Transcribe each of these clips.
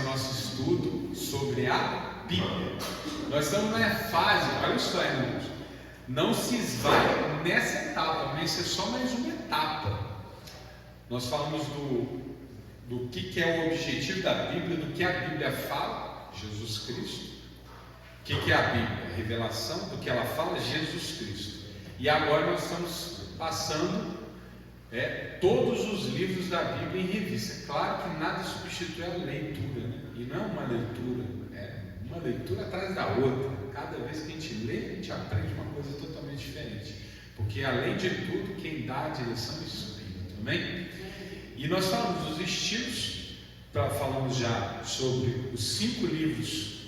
nosso estudo sobre a Bíblia. Nós estamos na fase, olha só, irmãos, não se esvai nessa etapa, mas isso é só mais uma etapa. Nós falamos do que é o objetivo da Bíblia, do que a Bíblia fala, Jesus Cristo. O que é a Bíblia? A revelação do que ela fala, Jesus Cristo. E agora nós estamos passando todos os livros da Bíblia em revista. Claro que nada substitui a leitura, né? E não é uma leitura, é uma leitura atrás da outra. Cada vez que a gente lê, a gente aprende uma coisa totalmente diferente. Porque além de tudo, quem dá a direção é o Espírito, amém? E nós falamos dos estilos, falamos já sobre os 5 livros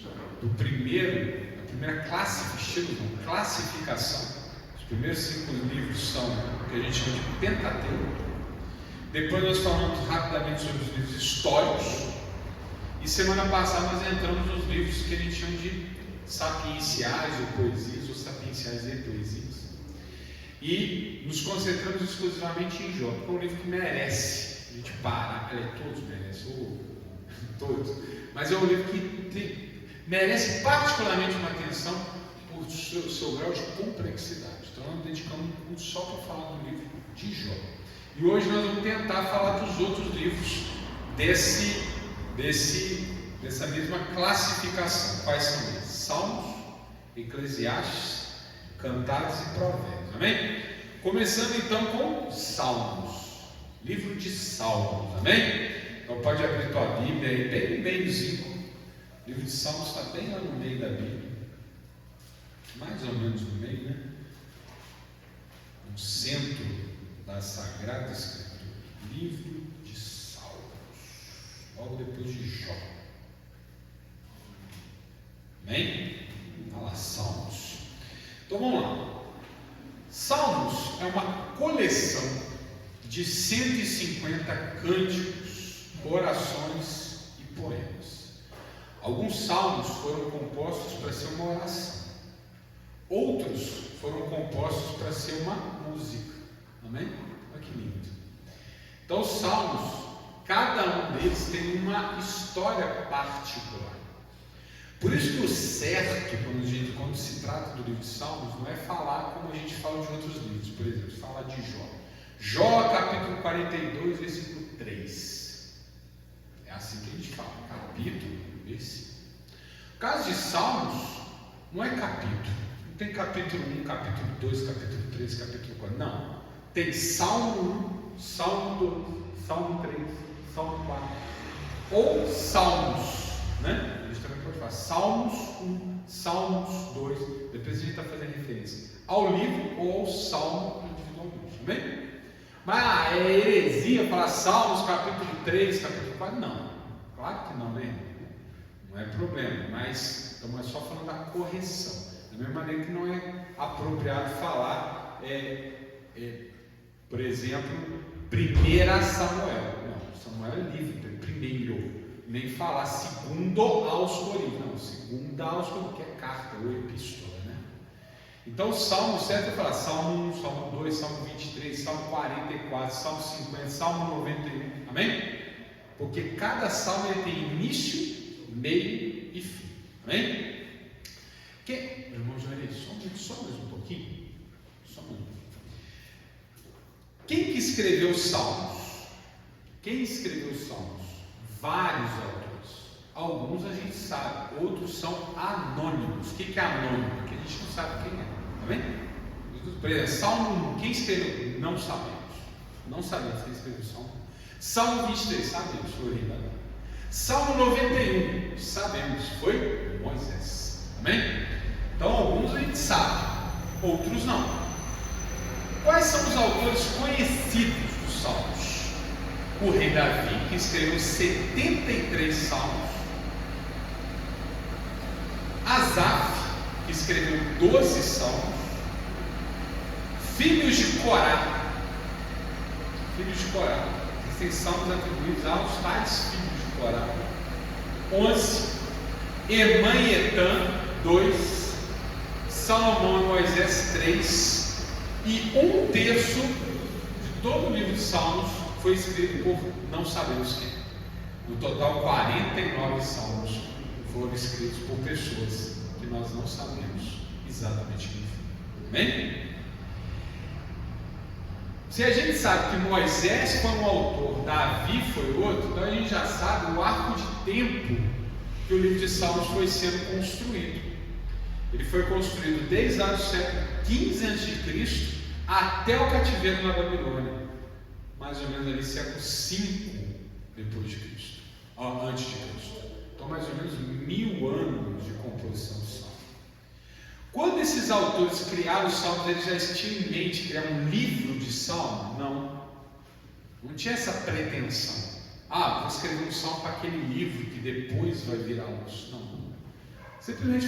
do a primeira classificação. Os primeiros 5 livros são o que a gente chama de Pentateuco. Depois nós falamos rapidamente sobre os livros históricos. E semana passada nós entramos nos livros que a gente chama de sapienciais ou poesias, ou sapienciais e poesias. E nos concentramos exclusivamente em Jó, porque é um livro que merece a gente parar, todos merecem, ou todos, mas é um livro que merece particularmente uma atenção por seu grau de complexidade. Então nós dedicamos um curso só para falar do livro de Jó. E hoje nós vamos tentar falar dos outros livros dessa mesma classificação. Quais são eles? Salmos, Eclesiastes, Cantares e Provérbios. Amém? Começando então com Salmos. Livro de Salmos. Amém? Então pode abrir tua Bíblia aí, bem no meiozinho. O livro de Salmos está bem lá no meio da Bíblia. Mais ou menos no meio, né? No centro da Sagrada Escritura. Livro de Salmos. Logo depois de Jó. Amém? Olha lá, Salmos. Então vamos lá. Salmos é uma coleção de 150 cânticos, orações e poemas. Alguns salmos foram compostos para ser uma oração. Outros foram compostos para ser uma música. Amém? Olha que lindo. Então os salmos, cada um deles tem uma história particular. Por isso que o certo, quando se trata do livro de Salmos, não é falar como a gente fala de outros livros. Por exemplo, falar de Jó. Jó, capítulo 42, versículo 3. É assim que a gente fala, capítulo, versículo. O caso de Salmos não é capítulo. Não tem capítulo 1, capítulo 2, capítulo 3, capítulo 4. Não. Tem Salmo 1, Salmo 2, Salmo 3, Salmo 4. Ou Salmos, né? A gente também pode falar Salmos 1, Salmos 2. Depois a gente está fazendo referência ao livro ou ao salmo individualmente. Amém? Mas é heresia falar Salmos capítulo 3, capítulo 4? Não. Claro que não, né? Não é problema. Mas estamos só falando da correção. Da mesma maneira que não é apropriado falar, por exemplo, 1 Samuel. Não, Samuel é livre, primeiro. Nem falar segundo aos Coríntios. Não, segundo aos Coríntios, que é carta ou epístola, né? Então o salmo certo é falar Salmo 1, Salmo 2, Salmo 23, Salmo 44, Salmo 50, Salmo 91. Amém? Porque cada salmo ele tem início, meio e fim. Amém? Meu irmão Joel, só mais um pouquinho. Só um. Quem que escreveu os salmos? Quem escreveu os salmos? Vários autores. Alguns a gente sabe, outros são anônimos. O que é anônimo? Que a gente não sabe quem é. Tá vendo? Por exemplo, Salmo 1, quem escreveu? Não sabemos. Não sabemos quem escreveu o Salmo. Salmo 23, sabemos, foi o rei Davi. Salmo 91, sabemos, foi Moisés. Amém? Então alguns a gente sabe, outros não. Quais são os autores conhecidos dos Salmos? O rei Davi, que escreveu 73 salmos. Asaf, que escreveu 12 salmos. Filhos de Corá. Existem salmos atribuídos aos tais filhos de Corá. 11. Emã e Etã, 2. Salomão e Moisés, 3. E 1/3 de todo o livro de Salmos foi escrito por não sabemos quem. No total, 49 salmos foram escritos por pessoas que nós não sabemos exatamente quem foi. Amém? Se a gente sabe que Moisés foi um autor, Davi foi outro, então a gente já sabe o arco de tempo que o livro de Salmos foi sendo construído. Ele foi construído desde lá do século XV a.C. até o cativeiro na Babilônia, mais ou menos ali século V depois de Cristo, antes de Cristo. Então mais ou menos 1000 anos de composição do Salmo. Quando esses autores criaram os Salmos, eles já tinham em mente criar um livro de Salmo? Não tinha essa pretensão. Vou escrever um Salmo para aquele livro que depois vai virar um. Não. Simplesmente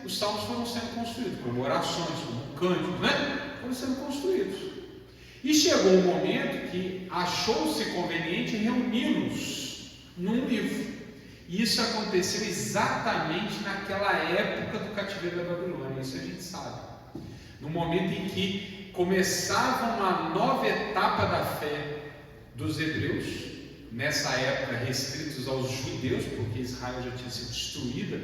os Salmos foram sendo construídos, como orações, como cânticos, né? Foram sendo construídos. E chegou um momento que achou-se conveniente reuni-los num livro. E isso aconteceu exatamente naquela época do cativeiro da Babilônia, isso a gente sabe. No momento em que começava uma nova etapa da fé dos hebreus, nessa época restritos aos judeus, porque Israel já tinha sido destruída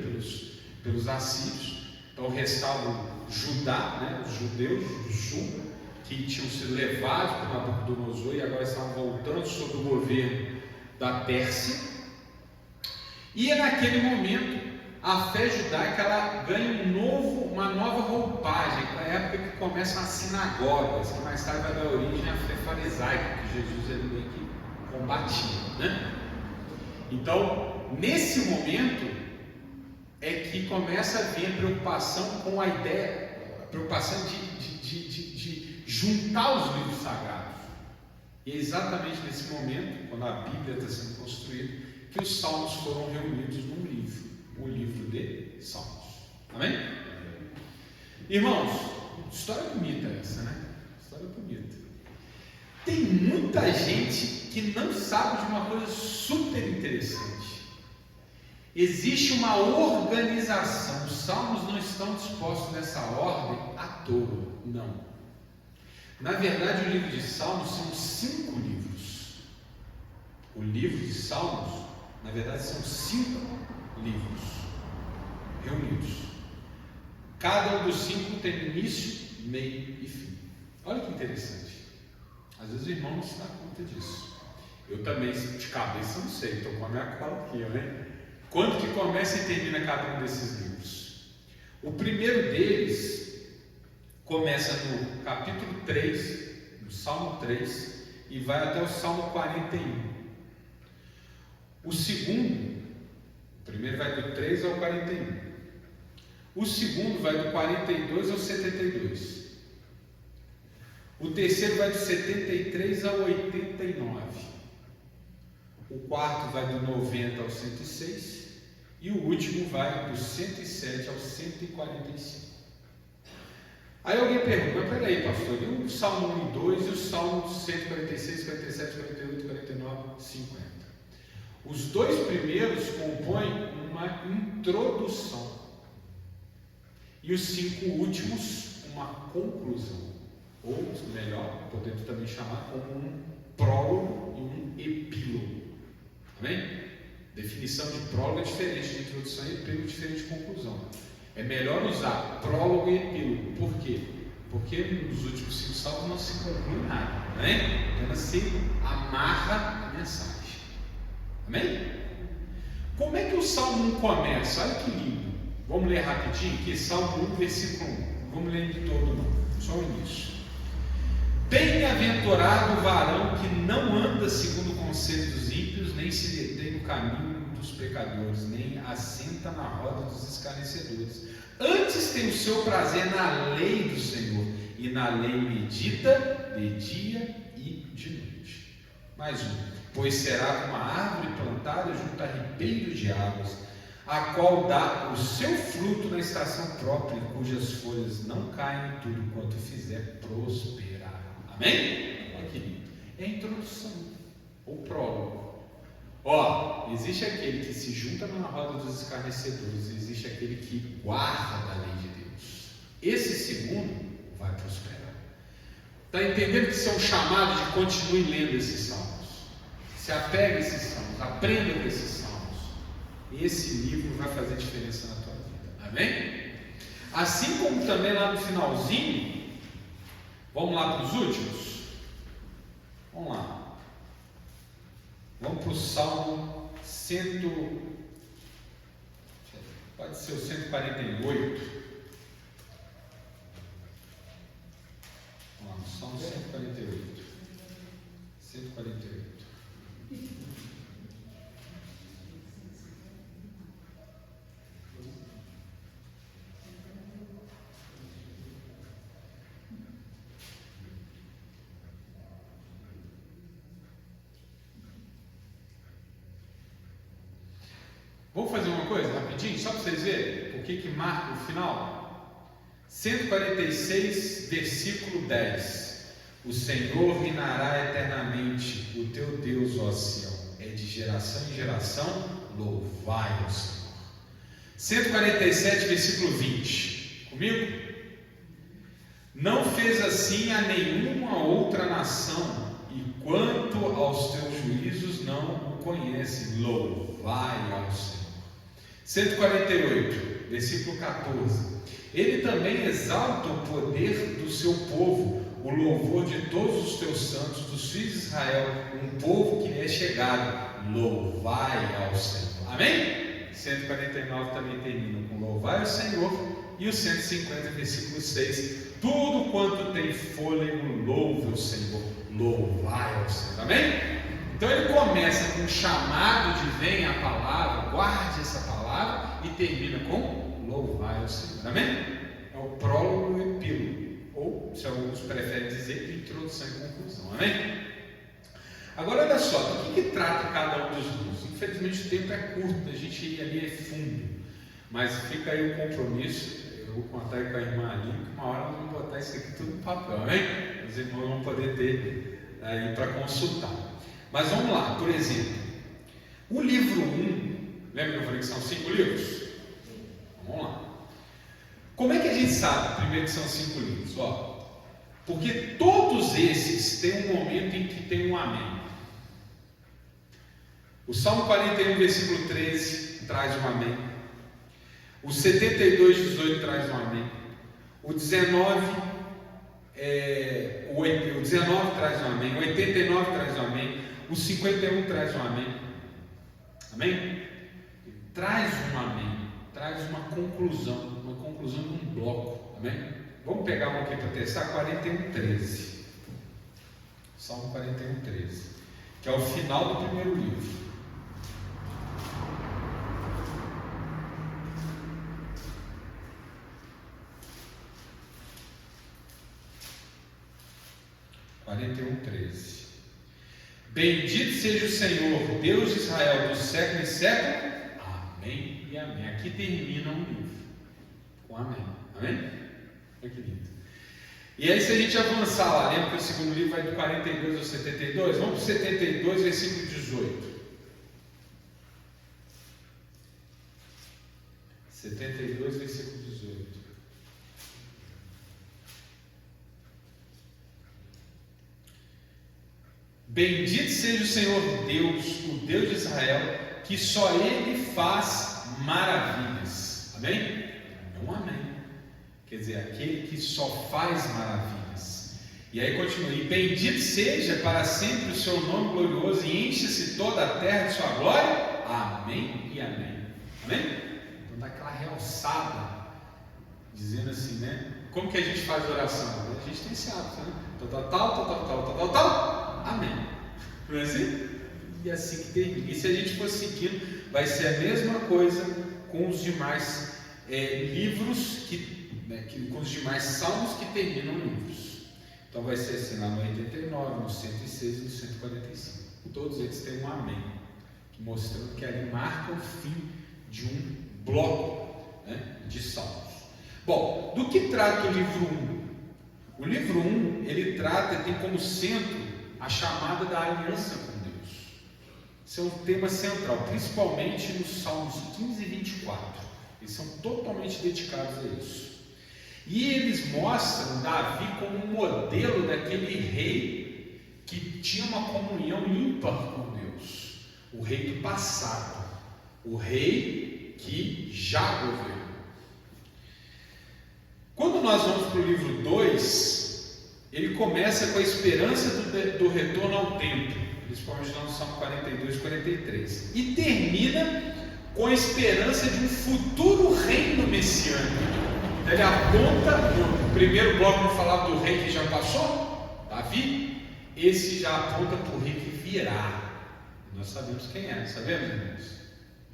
pelos assírios, então restava Judá, né, os judeus do sul, que tinham sido levados por Nabucodonosor e agora estavam voltando sob o governo da Pérsia. E é naquele momento a fé judaica ela ganha uma nova roupagem, na época que começam as sinagogas, que mais tarde vai dar origem à fé farisaica, que Jesus ele meio que combatia, né? Então, nesse momento é que começa a vir a preocupação com a ideia, a preocupação de juntar os livros sagrados. E é exatamente nesse momento, quando a Bíblia está sendo construída, que os salmos foram reunidos num livro, o livro de Salmos. Amém? Irmãos, história bonita essa, né? História bonita. Tem muita gente que não sabe de uma coisa super interessante. Existe uma organização. Os salmos não estão dispostos nessa ordem à toa, não. Na verdade, o livro de Salmos são 5 livros. O livro de Salmos, na verdade, são 5 livros reunidos. Cada um dos 5 tem início, meio e fim. Olha que interessante. Às vezes o irmão não se dá conta disso. Eu também, de cabeça, não sei. Estou com a minha cola aqui, né? Quando que começa e termina cada um desses livros? O primeiro deles começa no capítulo 3, no Salmo 3, e vai até o Salmo 41. O segundo, o primeiro vai do 3 ao 41. O segundo vai do 42 ao 72. O terceiro vai do 73 ao 89. O quarto vai do 90 ao 106. E o último vai do 107 ao 145. Aí alguém pergunta, mas peraí, pastor, e o Salmo 1 e 2 e o Salmo 146, 47, 48, 49, 50? Os 2 primeiros compõem uma introdução e os 5 últimos uma conclusão, ou melhor, podemos também chamar como um prólogo e um epílogo. Amém? Definição de prólogo é diferente de introdução e epílogo é diferente de conclusão. É melhor usar prólogo e epílogo. Por quê? Porque nos últimos 5 salmos não se conclui nada, né? Apenas se amarra a mensagem. Amém? Como é que o Salmo 1 começa? Olha que lindo. Vamos ler rapidinho aqui, Salmo 1, versículo 1. Vamos ler de todo não, só o início. Bem-aventurado o varão que não anda segundo o conselho dos ímpios, nem se detém no caminho dos pecadores, nem assenta na roda dos escarnecedores. Antes tem o seu prazer na lei do Senhor, e na lei medita de dia e de noite. Mais um. Pois será como a árvore plantada junto a ribeiro de águas, a qual dá o seu fruto na estação própria, e cujas folhas não caem, tudo quanto fizer prosperar. Amém? Olha que lindo. É a introdução, ou prólogo. Existe aquele que se junta na roda dos escarnecedores, existe aquele que guarda da lei de Deus. Esse segundo vai prosperar. Está entendendo que isso é um chamado de continue lendo esses salmos? Se apegue a esses salmos, aprenda com esses salmos. Esse livro vai fazer diferença na tua vida. Amém? Assim como também lá no finalzinho, vamos lá para os últimos? Vamos lá. Vamos para o Salmo 100, pode ser o 148. Vamos lá, Salmo 148. 148. Vamos fazer uma coisa rapidinho, só para vocês verem o que marca o final. 146, versículo 10. O Senhor reinará eternamente, o teu Deus, ó Sião, é de geração em geração, louvai ao Senhor. 147, versículo 20. Comigo? Não fez assim a nenhuma outra nação, e quanto aos teus juízos não o conhece, louvai ao Senhor. 148, versículo 14. Ele também exalta o poder do seu povo, o louvor de todos os teus santos, dos filhos de Israel, um povo que lhe é chegado, louvai ao Senhor. Amém? 149 também termina com louvai ao Senhor, e o 150, versículo 6, tudo quanto tem fôlego, louve o Senhor, louvai ao Senhor. Amém? Então ele começa com um chamado de venha a palavra, guarde essa palavra, e termina com louvai ao Senhor. Amém? É o prólogo e o epílogo, ou, se alguns preferem dizer, introdução e conclusão. Amém? Agora olha só, do que trata cada um dos livros? Infelizmente o tempo é curto, a gente ir ali é fundo, mas fica aí o compromisso. Eu vou contar aí com a irmã ali, que uma hora nós vamos botar isso aqui tudo no papel, amém? Os irmãos vão poder ter aí para consultar. Mas vamos lá, por exemplo, o livro 1, lembra que eu falei que são 5 livros? Vamos lá. Como é que a gente sabe, primeiro, que são 5 livros? Ó, porque todos esses têm um momento em que tem um amém. O Salmo 41, versículo 13, traz um amém. O 72, 18 traz um amém. O 19 traz um amém. O 89 traz um amém. O 51 traz um amém. Amém? Traz um amém. Traz uma conclusão de um bloco. Amém? Vamos pegar um aqui para testar. 41, 13. Salmo 41, 13. Que é o final do primeiro livro. Bendito seja o Senhor, Deus de Israel, do século e século. Amém e amém. Aqui termina um livro com amém. Amém? Olha que lindo. E aí, se a gente avançar lá, lembra que o segundo livro vai do 42 ao 72? Vamos para o 72, versículo 18. 72, versículo 18. Bendito seja o Senhor Deus, o Deus de Israel, que só Ele faz maravilhas. Amém? Não amém. Quer dizer, aquele que só faz maravilhas. E aí continua: e bendito seja para sempre o seu nome glorioso, e enche-se toda a terra de sua glória. Amém e amém. Amém? Então dá aquela realçada, dizendo assim, né? Como que a gente faz oração? A gente tem esse hábito, né? Tal. Amém. Não é assim? E assim que termina. E se a gente for seguindo, vai ser a mesma coisa com os demais livros, com os demais salmos que terminam livros. Então vai ser assim lá no 89, no 106 e no 145. Todos eles têm um amém, mostrando que ali marca o fim de um bloco, né, de salmos. Bom, do que trata o livro 1? O livro 1, ele tem como centro a chamada da aliança com Deus. Esse é um tema central, principalmente nos Salmos 15 e 24. Eles são totalmente dedicados a isso. E eles mostram Davi como um modelo daquele rei que tinha uma comunhão ímpar com Deus, o rei do passado, o rei que já governou. Quando nós vamos para o livro 2, ele começa com a esperança do retorno ao templo, principalmente lá no Salmo 42 e 43, e termina com a esperança de um futuro reino messiânico. Ele aponta, no primeiro bloco não falava do rei que já passou, Davi, esse já aponta para o rei que virá. Nós sabemos quem é, sabemos, irmãos?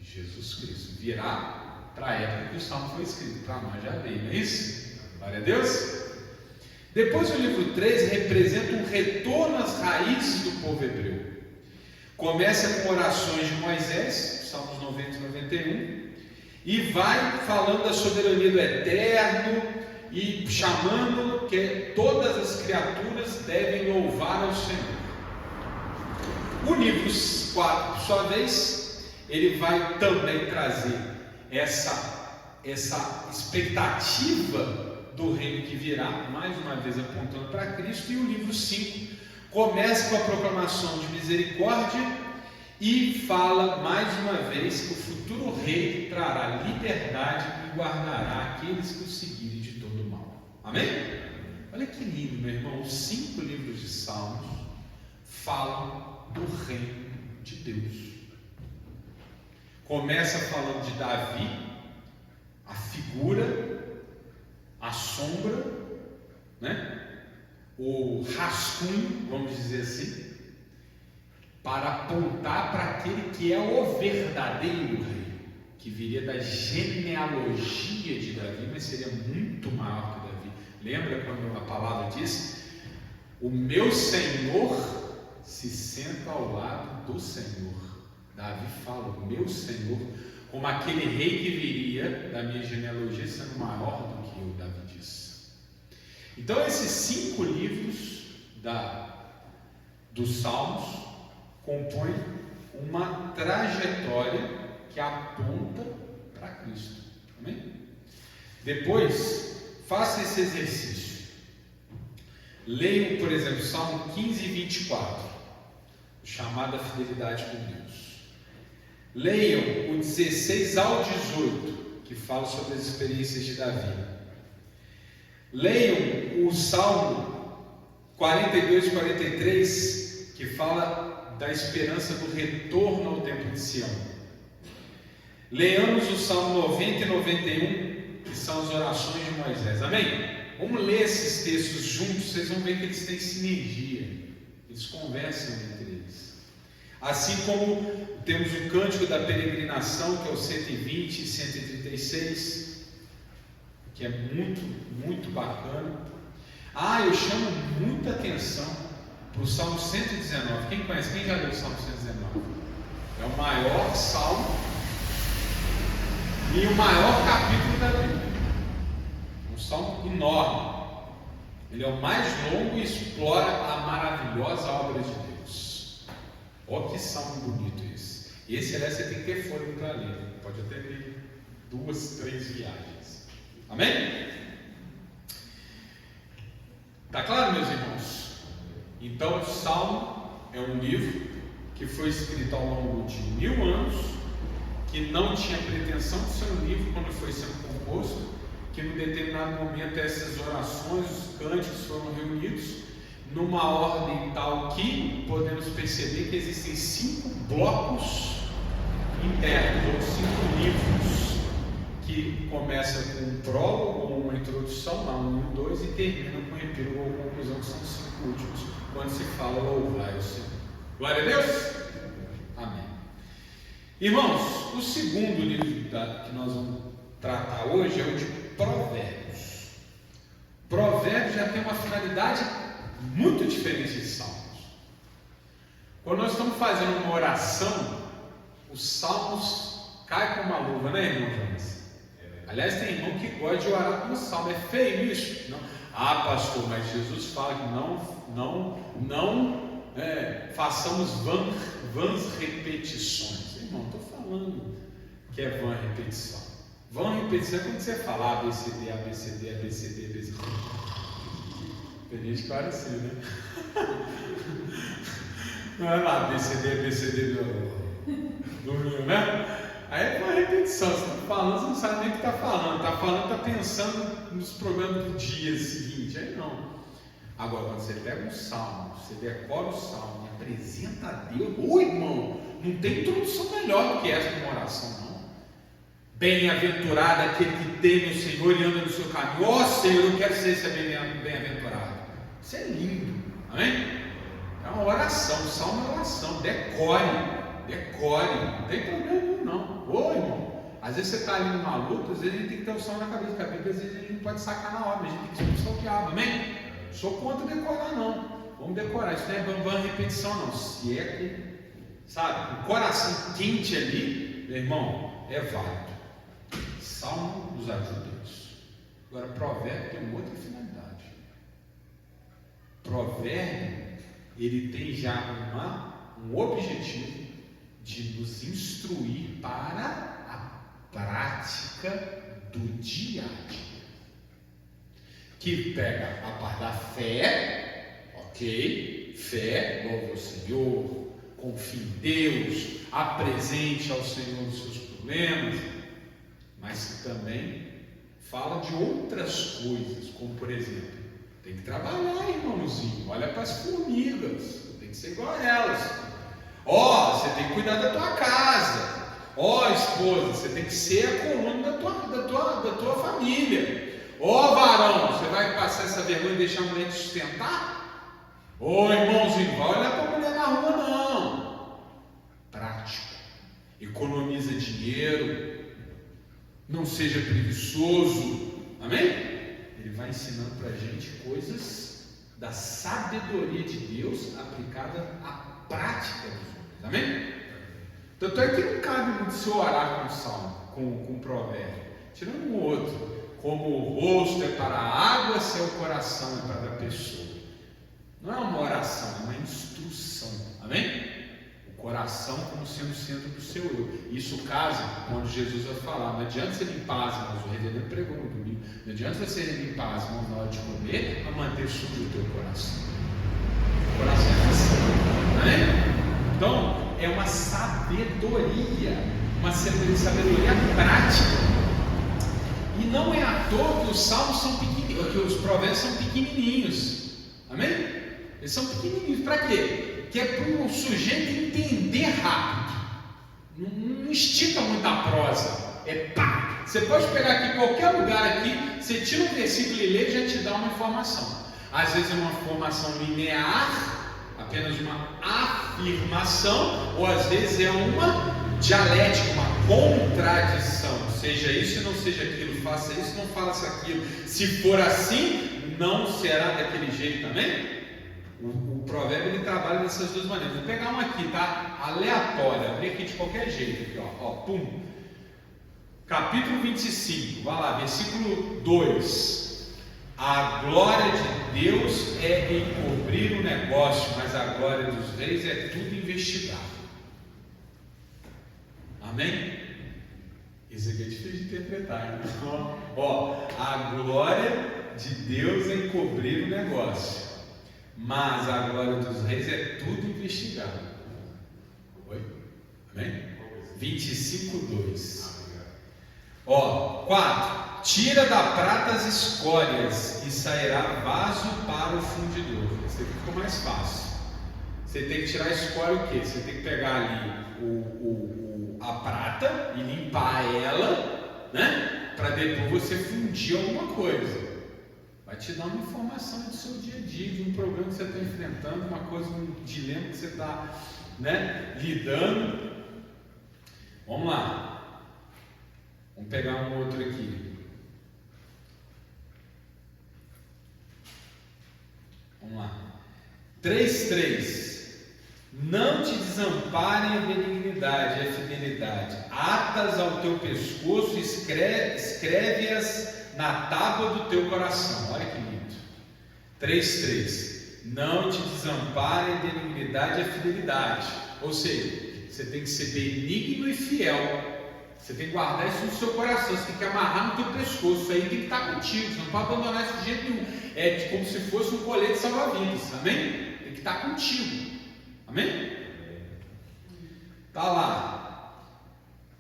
Jesus Cristo virá para a época que o Salmo foi escrito, para nós já veio, não é isso? Glória a Deus. Depois o livro 3 representa um retorno às raízes do povo hebreu. Começa com orações de Moisés, Salmos 90 e 91, e vai falando da soberania do Eterno e chamando que todas as criaturas devem louvar ao Senhor. O livro 4, por sua vez, ele vai também trazer essa expectativa do reino que virá, mais uma vez apontando para Cristo. E o livro 5 começa com a proclamação de misericórdia e fala mais uma vez que o futuro rei trará liberdade e guardará aqueles que o seguirem de todo o mal. Amém? Olha que lindo, meu irmão. Os 5 livros de Salmos falam do reino de Deus. Começa falando de Davi, a figura, a sombra, né? O rascunho, vamos dizer assim, para apontar para aquele que é o verdadeiro rei, que viria da genealogia de Davi, mas seria muito maior que Davi. Lembra quando a palavra diz: o meu Senhor se senta ao lado do Senhor? Davi fala, o meu Senhor, como aquele rei que viria da minha genealogia sendo maior do que eu, Davi diz. Então esses 5 livros dos Salmos compõem uma trajetória que aponta para Cristo. Amém? Depois, faça esse exercício. Leiam, por exemplo, Salmo 15 e 24, chamada fidelidade com Deus. Leiam o 16 ao 18, que fala sobre as experiências de Davi. Leiam o Salmo 42 e 43, que fala da esperança do retorno ao templo de Sião. Leiamos o Salmo 90 e 91, que são as orações de Moisés. Amém? Vamos ler esses textos juntos, vocês vão ver que eles têm sinergia, eles conversam entre eles. Assim como temos o Cântico da Peregrinação, que é o 120 e 136, que é muito, muito bacana. Eu chamo muita atenção para o Salmo 119. Quem conhece? Quem já leu o Salmo 119? É o maior salmo e o maior capítulo da Bíblia. Um salmo enorme. Ele é o mais longo e explora a maravilhosa obra de Deus. Olha que salmo bonito esse. Esse, aliás, você tem que ter fôlego para ler. Pode até ter 2, 3 viagens. Amém? Está claro, meus irmãos? Então, o Salmo é um livro que foi escrito ao longo de 1000 anos, que não tinha pretensão de ser um livro quando foi sendo composto, que em determinado momento essas orações, os cânticos foram reunidos numa ordem tal que podemos perceber que existem 5 blocos internos, ou 5 livros, que começa com um prólogo ou uma introdução, lá 1 e 2, e termina com um epílogo ou conclusão, que são os 5 últimos, quando se fala louvai o Senhor. Glória a Deus? Amém. Irmãos, o segundo livro que nós vamos tratar hoje é o de Provérbios. Provérbios já tem uma finalidade muito diferente de Salmos. Quando nós estamos fazendo uma oração, os Salmos caem com uma luva, né, irmão Jonas? Aliás, tem irmão que gosta de orar com o Salmo. É feio isso? Não. Pastor, mas Jesus fala que não façamos vãs repetições. Irmão, estou falando que é vã repetição. Vã repetição é quando você fala ABCD, ABCD, ABCD, ABCD. Tem gente que olha assim, né? Não é lá, BCD do né? Aí é uma repetição, você está falando, você não sabe nem o que está falando. Está pensando nos problemas do dia seguinte. Aí não. Agora, quando você pega um salmo, você decora o salmo e apresenta a Deus, ô irmão, não tem introdução melhor do que essa de uma oração, não. Bem-aventurado aquele que teme o Senhor e anda no seu caminho. Ó Senhor, eu quero ser esse bem-aventurado. Isso é lindo, amém? É uma oração, o salmo é oração, decore, não tem problema nenhum, não. Ô irmão, às vezes você está ali numa luta, às vezes a gente tem que ter o salmo na cabeça, porque às vezes a gente não pode sacar na hora, mas a gente tem que expulsar o diabo, amém? Sou contra decorar, não. Vamos decorar, isso não é bambam repetição, não. Se é com, sabe, o coração quente ali, meu irmão, é válido. Salmo nos ajuda isso. Agora, provérbio tem uma outra finalidade. Provérbio, ele tem já um objetivo de nos instruir para a prática do dia a dia. Que pega a parte da fé, ok? Fé, louve ao Senhor, confie em Deus, apresente ao Senhor os seus problemas, mas que também fala de outras coisas, como por exemplo, tem que trabalhar, irmãozinho, olha para as formigas, tem que ser igual a elas. Você tem que cuidar da tua casa. Esposa, você tem que ser a coluna da tua família. Varão, você vai passar essa vergonha e deixar a mulher te sustentar? Irmãozinho, vai olhar para a mulher na rua, não. Prático. Economiza dinheiro. Não seja preguiçoso. Amém? Ele vai ensinando para a gente coisas da sabedoria de Deus aplicada à prática dos homens. Amém? Tanto é que não cabe muito se orar com o salmo, com o provérbio. Tirando um outro. Como o rosto é para a água, seu coração é para a pessoa. Não é uma oração, é uma instrução. Amém? O coração como sendo o centro do seu eu. Isso casa quando Jesus vai falar. Não adianta você limpar as mãos, o reverendo pregou no domingo. Não adianta você limpar as mãos na hora de comer para manter sujo o teu coração. O coração é assim. Amém? Então, é uma sabedoria prática. E não é à toa que os salmos são pequenininhos, que os provérbios são pequenininhos. Amém? Eles são pequenininhos. Para quê? Que é para o sujeito entender rápido. Não estica muito a prosa. É pá! Você pode pegar aqui qualquer lugar aqui, você tira um versículo e lê, já te dá uma informação. Às vezes é uma informação linear, apenas uma afirmação, ou às vezes é uma dialética, uma contradição. Seja isso e não seja aquilo, faça isso e não faça aquilo. Se for assim, não será daquele jeito também. O provérbio ele trabalha dessas duas maneiras. Vou pegar uma aqui, tá? Aleatória, abrir aqui de qualquer jeito. Aqui, pum. Capítulo 25, vai lá, versículo 2. A glória de Deus é encobrir o negócio, mas a glória dos reis é tudo investigado. Amém? Isso aqui é difícil de interpretar, né? A glória de Deus é encobrir o negócio, mas a glória dos reis é tudo investigado. Oi? Amém? 25:2. 4. Tira da prata as escórias e sairá vaso para o fundidor. Isso aqui ficou mais fácil. Você tem que tirar a escória o quê? Você tem que pegar ali a prata e limpar ela, né? Para depois você fundir alguma coisa. Vai te dar uma informação do seu dia a dia, de um problema que você está enfrentando, uma coisa, um dilema que você está, né, lidando. Vamos lá. Vamos pegar um outro aqui. Vamos lá. 3:3. Não te desamparem a benignidade e a fidelidade. Atas ao teu pescoço e escreve-as na tábua do teu coração. Olha que lindo. 3:3. Não te desamparem a benignidade e a fidelidade. Ou seja, você tem que ser benigno e fiel. Você tem que guardar isso no seu coração, você tem que amarrar no teu pescoço, isso aí tem que estar contigo, você não pode abandonar isso de jeito nenhum. É como se fosse um colete salva-vidas, amém? Tem que estar contigo, amém? Está lá,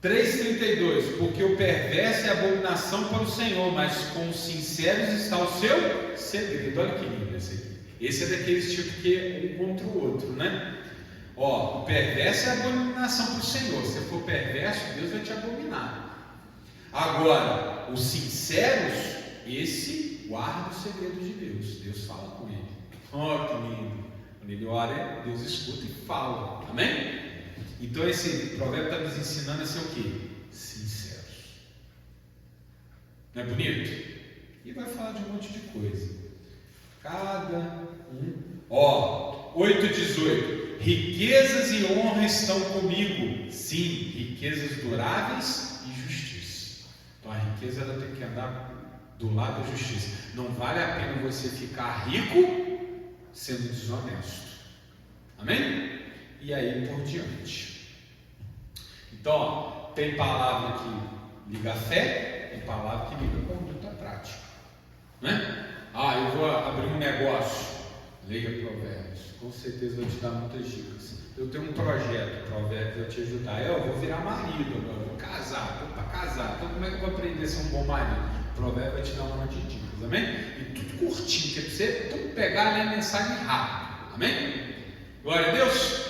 3,32, porque o perverso é abominação para o Senhor, mas com os sinceros está o seu segredo. Olha que lindo esse aqui. Esse é daqueles tipos que é um contra o outro, né? Ó, o perverso é abominação para o Senhor. Se for perverso, Deus vai te abominar. Agora, os sinceros, esse guarda o segredo de Deus. Deus fala com ele. Ó, que lindo. Quando ele ora, Deus escuta e fala. Amém? Então esse provérbio está nos ensinando a ser o quê? Sinceros. Não é bonito? E vai falar de um monte de coisa. Cada um. Ó, 8,18. Riquezas e honra estão comigo. Sim, riquezas duráveis e justiça. Então a riqueza ela tem que andar do lado da justiça. Não vale a pena você ficar rico sendo desonesto. Amém? E aí por diante. Então, ó, tem palavra que liga a fé, tem palavra que liga a conduta prática, né? Eu vou abrir um negócio, leia Provérbios, com certeza vai te dar muitas dicas. Eu tenho um projeto, Provérbios vai te ajudar. Eu vou virar marido agora, vou casar, estou para casar, então como é que eu vou aprender a ser um bom marido? Provérbios vai te dar um monte de dicas, amém? E tudo curtinho, que é para você tudo pegar a mensagem rápido, amém? Glória a Deus.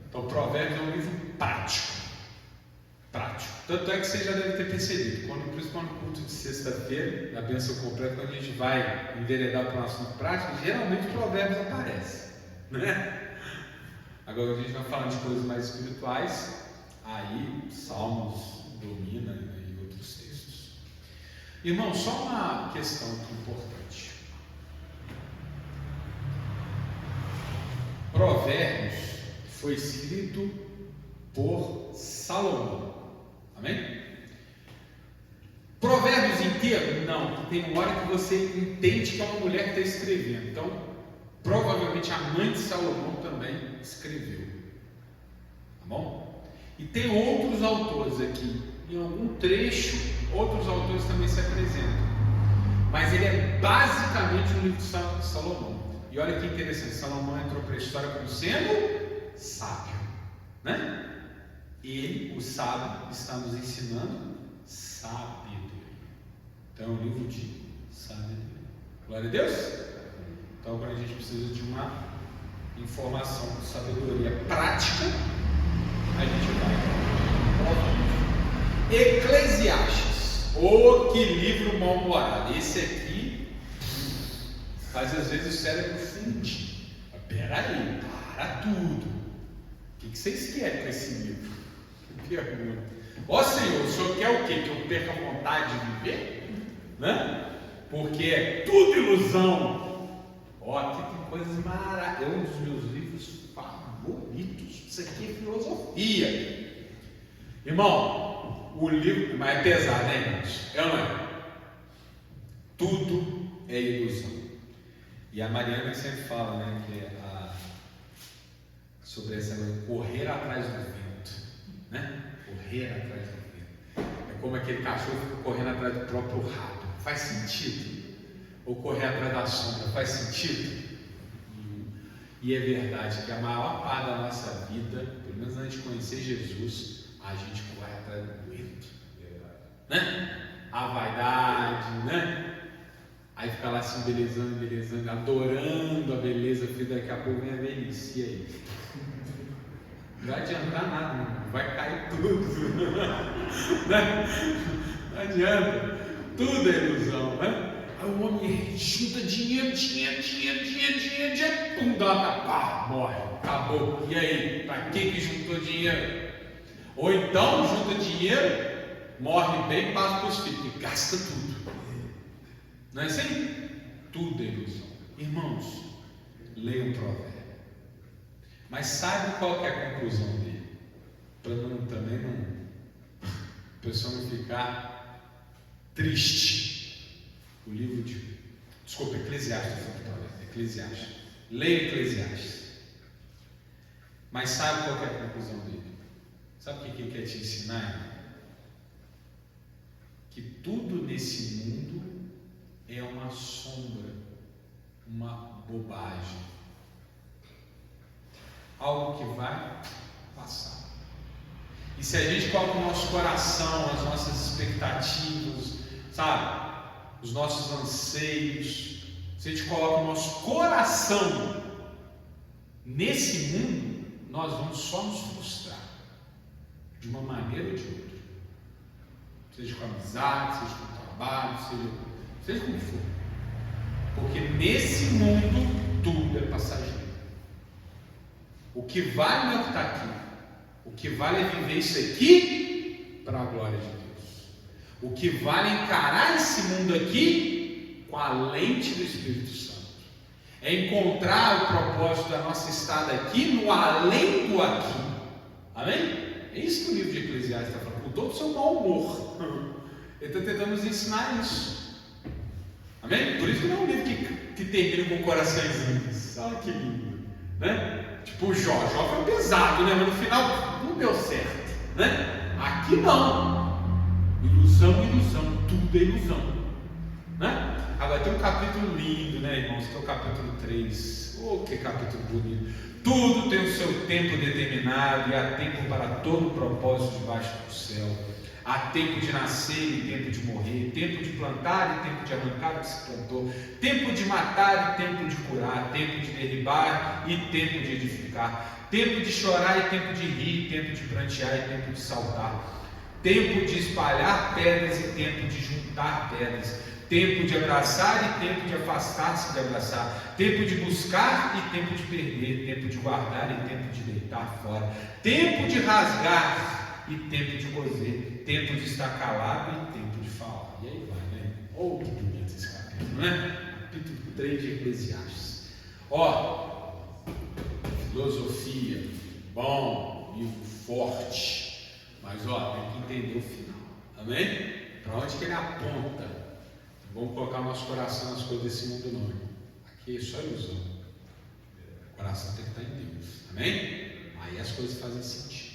Então, Provérbios é um livro prático. Prático. Tanto é que você já deve ter percebido, principalmente no culto de sexta-feira, na bênção completa, quando a gente vai enveredar para um assunto prático, geralmente Provérbios aparece, né? Agora, a gente vai falando de coisas mais espirituais, aí Salmos domina e outros textos. Irmão, só uma questão aqui importante. Provérbios foi escrito por Salomão, amém? Provérbios inteiro? Não, tem uma hora que você entende que é uma mulher que está escrevendo, então provavelmente a mãe de Salomão também escreveu, tá bom? E tem outros autores aqui, em algum trecho, outros autores também se apresentam, mas ele é basicamente um livro de Salomão. E olha que interessante, Salomão entrou para a história como sendo sábio, né? Ele, o sábio, está nos ensinando sabedoria. Então é um livro de sabedoria. Glória a Deus. Então quando a gente precisa de uma informação de sabedoria prática, a gente vai. Eclesiastes. Que livro mal-humorado. Esse aqui faz às vezes o cérebro fundir. Peraí, para tudo. O que vocês querem com esse livro? Pergunta. Ó Senhor, o Senhor quer o quê? Que eu perca a vontade de viver? Né? Porque é tudo ilusão. Aqui tem coisas maravilhosas. É um dos meus livros favoritos. Isso aqui é filosofia. Irmão, o livro, mas é pesado, né, irmãos? É ou não é? Tudo é ilusão. E a Mariana sempre fala, né, que é sobre essa correr atrás do vento, né? Correr atrás do vento. É como aquele cachorro fica correndo atrás do próprio rabo. Faz sentido? Ou correr atrás da sombra, faz sentido? E é verdade que a maior parte da nossa vida, pelo menos antes de conhecer Jesus, a gente corre atrás do vento, né? A vaidade, né? Aí fica lá se embelezando, adorando a beleza, porque daqui a pouco vem a velhice aí. Não vai adiantar nada, não vai cair tudo. Não adianta, tudo é ilusão, né? Aí o homem junta dinheiro, pum, dá uma pá, morre, acabou. E aí, para que juntou dinheiro? Ou então junta dinheiro, morre bem, passa para os filhos, e gasta tudo. Não é assim? Tudo é ilusão. Irmãos, leiam o provérbio. Mas sabe qual que é a conclusão dele? Para também a pessoa não ficar triste. O livro de... Eclesiastes. Leia Eclesiastes. Mas sabe qual que é a conclusão dele? Sabe o que ele quer te ensinar? que tudo nesse mundo é uma sombra, uma bobagem, algo que vai passar. E se a gente coloca o nosso coração, as nossas expectativas, sabe, os nossos anseios, se a gente coloca o nosso coração nesse mundo, nós vamos só nos frustrar, de uma maneira ou de outra, seja com amizade, seja com trabalho, seja como for, porque nesse mundo tudo é passageiro. O que vale não é o que está aqui, o que vale é viver isso aqui para a glória de Deus. O que vale é encarar esse mundo aqui com a lente do Espírito Santo. É encontrar o propósito da nossa estada aqui no além do aqui. Amém? É isso que o livro de Eclesiastes está falando, com todo o seu mau humor. Ele está tentando nos ensinar isso. Amém? Por isso que não é um livro que termina com coraçõezinhos. Olha que lindo, né? Tipo o Jó foi pesado, né? Mas no final não deu certo, né? Aqui não. Ilusão, tudo é ilusão, né? Agora tem um capítulo lindo, né, irmãos? Que é o capítulo 3. Oh, que capítulo bonito! Tudo tem o seu tempo determinado, e há tempo para todo propósito debaixo do céu. Há tempo de nascer e tempo de morrer, tempo de plantar e tempo de arrancar o que se plantou, tempo de matar e tempo de curar, tempo de derribar e tempo de edificar, tempo de chorar e tempo de rir, tempo de prantear e tempo de saltar, tempo de espalhar pedras e tempo de juntar pedras, tempo de abraçar e tempo de afastar-se de abraçar, tempo de buscar e tempo de perder, tempo de guardar e tempo de deitar fora, tempo de rasgar e tempo de gozer, tempo de estar calado e tempo de falar. E aí vai, né? Oh, que bonito esse capítulo, né? Capítulo 3 de Eclesiastes. Ó, filosofia, bom, livro forte, mas ó, tem que entender o final, amém? Para onde que ele aponta? Vamos colocar nosso coração nas coisas desse mundo não. Aqui é só ilusão. O coração tem que estar em Deus, amém? Aí as coisas fazem sentido.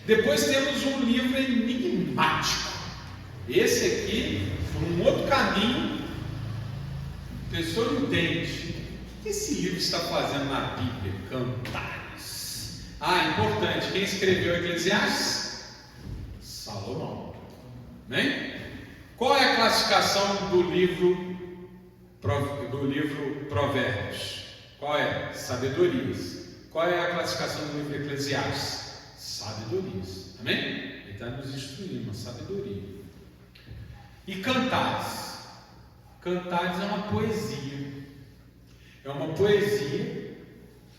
Depois temos um livro enigmático. Esse aqui, por um outro caminho, a pessoa não entende. O que esse livro está fazendo na Bíblia? Cantares. Ah, importante, quem escreveu Eclesiastes? Salomão. Amém? Qual é a classificação do livro Provérbios? Qual é? Sabedorias. Qual é a classificação do livro Eclesiastes? Sabedorias. Amém? Ele está nos instruindo, uma sabedoria. E Cantares. Cantares é uma poesia. É uma poesia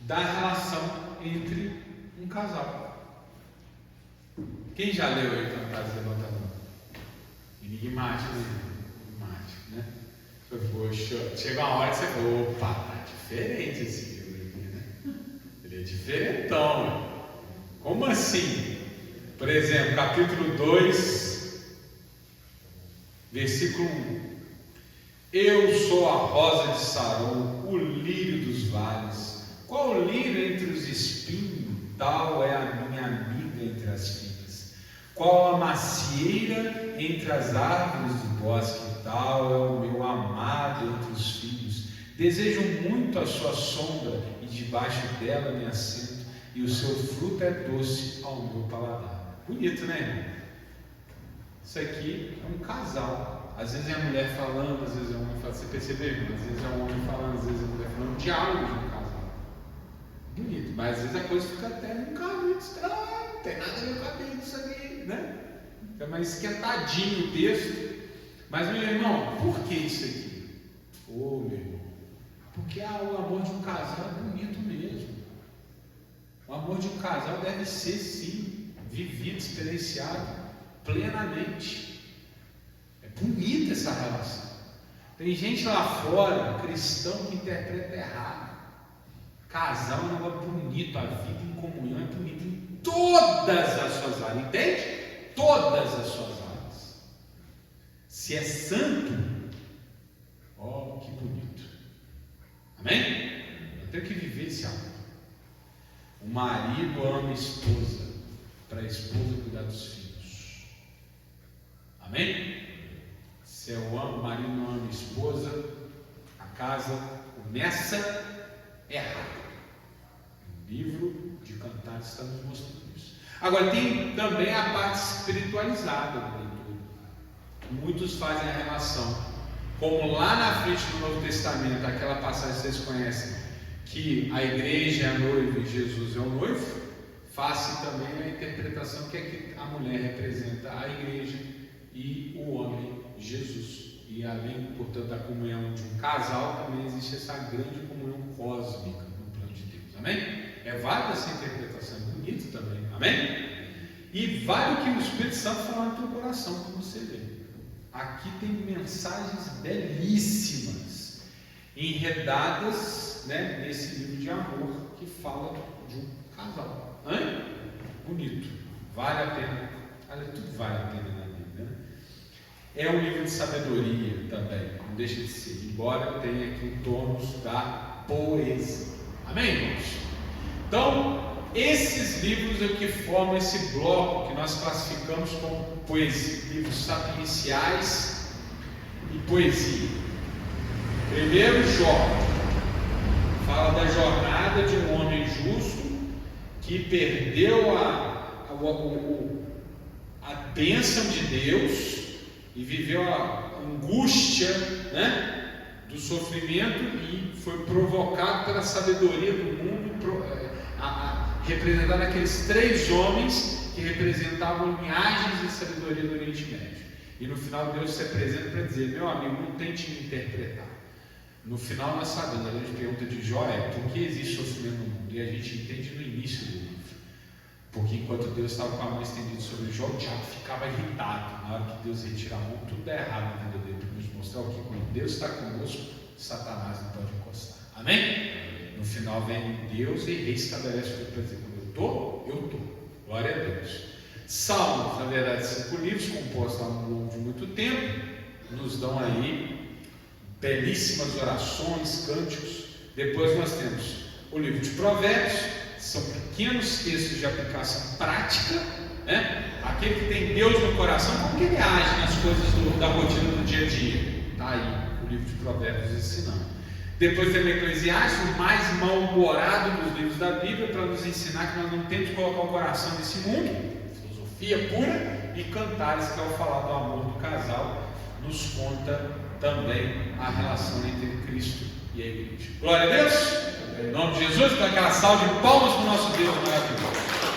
da relação entre um casal. Quem já leu aí Cantares? Levanta a mão. Enigmático, né? Poxa, chega uma hora que você fala, opa, tá diferente esse livro aqui, né? Ele é diferentão, né? Como assim? Por exemplo, capítulo 2, versículo 1. Eu sou a rosa de Saron, o lírio dos vales. Qual lírio entre os espinhos? Tal é a minha amiga entre as figas. Qual a macieira entre as árvores do bosque? Tal é o meu amado entre os filhos. Desejo muito a sua sombra e debaixo dela me assento. E o seu fruto é doce ao meu paladar. Bonito, né, irmão? Isso aqui é um casal. Às vezes é a mulher falando, às vezes é o homem falando. Você percebeu, irmão? Às vezes é o homem falando, às vezes é a mulher falando. Um diálogo de um casal. Bonito, mas às vezes a coisa fica até um caminho estranho. Não tem nada a ver com a Bíblia isso aqui, né? Fica mais esquentadinho o texto. Mas, meu irmão, por que isso aqui? Meu irmão, porque o amor de um casal é bonito mesmo. O amor de um casal deve ser, sim, vivido, experienciado plenamente. É bonita essa relação. Tem gente lá fora, cristão, que interpreta errado. Casal é um negócio bonito, a vida em comunhão é bonita em todas as suas áreas, entende? Todas as suas áreas. Se é santo, que bonito. Amém? Eu tenho que viver esse amor. O marido ama a esposa, para a esposa cuidar dos filhos. Amém? casa começa errado. O livro de Cantares está nos mostrando isso. Agora, tem também a parte espiritualizada da leitura. Muitos fazem a relação, como lá na frente do Novo Testamento, aquela passagem que vocês conhecem, que a igreja é a noiva e Jesus é o noivo, faça também a interpretação que aqui a mulher representa a igreja e o homem Jesus. E além, portanto, da comunhão de um casal, também existe essa grande comunhão cósmica no plano de Deus. Amém? É válida essa interpretação, é bonita também. Amém? E vale o que o Espírito Santo fala no teu coração, como você vê. Aqui tem mensagens belíssimas, enredadas, né, nesse livro de amor que fala de um casal. Bonito, vale a pena. Olha, tudo vale a pena na Bíblia, né? É um livro de sabedoria também, não deixa de ser, embora tenha aqui um tônus da poesia. Amém, irmãos? Então, esses livros é o que formam esse bloco que nós classificamos como poesia, livros sapienciais e poesia. Primeiro, Jó, fala da jornada de um homem justo que perdeu a bênção de Deus e viveu a angústia, né, do sofrimento, e foi provocado pela sabedoria do mundo, representado aqueles 3 homens que representavam linhagens de sabedoria do Oriente Médio. E no final Deus se apresenta para dizer: meu amigo, não tente me interpretar. No final nós sabemos, a grande pergunta de Jó é: por que existe sofrimento no mundo? E a gente entende no início do livro. Porque enquanto Deus estava com a mão estendida sobre Jó, o diabo ficava irritado. Na hora que Deus retira a mão, tudo dá errado na vida dele, para nos mostrar o que quando Deus está conosco, Satanás não pode encostar. Amém? No final vem Deus e reestabelece tudo para dizer: quando eu estou. Glória a Deus. Salmos, na verdade, 5 livros compostos ao longo de muito tempo, nos dão aí belíssimas orações, cânticos. Depois nós temos o livro de Provérbios, são pequenos textos de aplicação prática, né? Aquele que tem Deus no coração, como que ele age nas coisas da rotina do dia a dia? Está aí o livro de Provérbios ensinando. Depois tem o Eclesiastes, o mais mal-humorado dos livros da Bíblia, para nos ensinar que nós não temos que colocar o coração nesse mundo, filosofia pura. E Cantares, que ao falar do amor do casal, nos conta também a relação entre Cristo e a igreja. Glória a Deus! Em nome de Jesus, dá aquela salva de palmas para o nosso Deus maravilhoso.